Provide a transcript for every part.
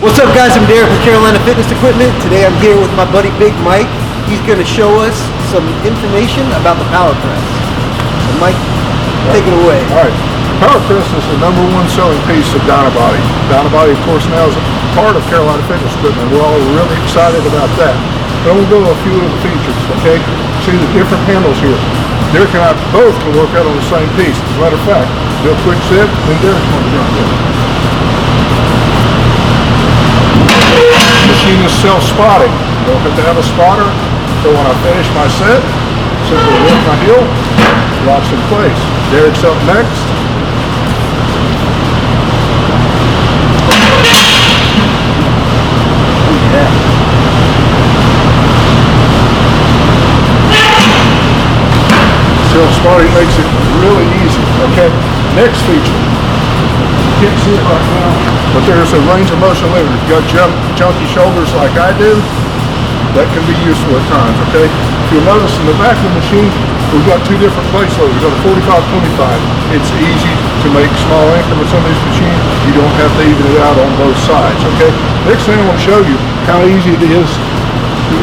What's up, guys? I'm Derek with Carolina Fitness Equipment. Today I'm here with my buddy Big Mike. He's going to show us some information about the power press. So Mike, take it away. All right. Power press is the #1 selling piece of DynaBody. DynaBody, of course, now is a part of Carolina Fitness Equipment. We're all really excited about that. But I'm going to go to a few of the features, okay? See the different handles here. Derek and I both can work out on the same piece. As a matter of fact, do a quick sit, then Derek's going to jump in. The machine is self-spotting. You don't have to have a spotter. So when I finish my set, simply lift my heel, locks in place. Derek's up next. Self-spotting makes it really easy. Okay, next feature. You can't see it right now, but there's a range of motion limiter. If you've got junky shoulders like I do, that can be useful at times, okay? If you'll notice in the back of the machine, we've got two different place loads. We've got a 45-25. It's easy to make small increments on this machine. You don't have to even it out on both sides, okay? Next thing I want to show you how easy it is to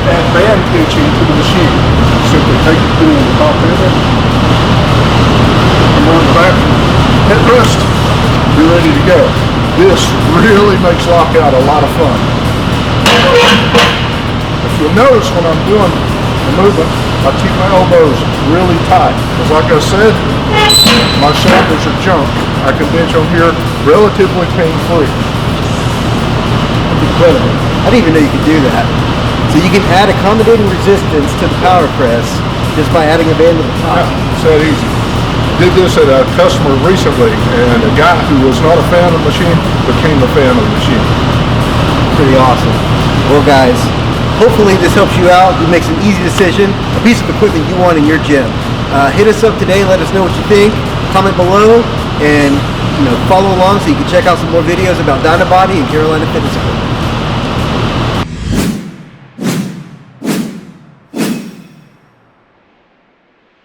add band pitching to the machine. Simply take the tool on the top end, come on the back, headrest, be ready to go. This really makes lockout a lot of fun. If you'll notice when I'm doing the movement, I keep my elbows really tight. Because like I said, my shoulders are junk. I can bench on here relatively pain-free. Incredible. I didn't even know you could do that. So you can add accommodating resistance to the power press just by adding a band to the top. Yeah, it's that easy. Did this at a customer recently, and a guy who was not a fan of the machine became a fan of the machine. Pretty awesome. Well, guys, hopefully this helps you out. You make an easy decision, a piece of equipment you want in your gym. Hit us up today, let us know what you think. Comment below, and follow along so you can check out some more videos about DynaBody and Carolina Fitness Equipment.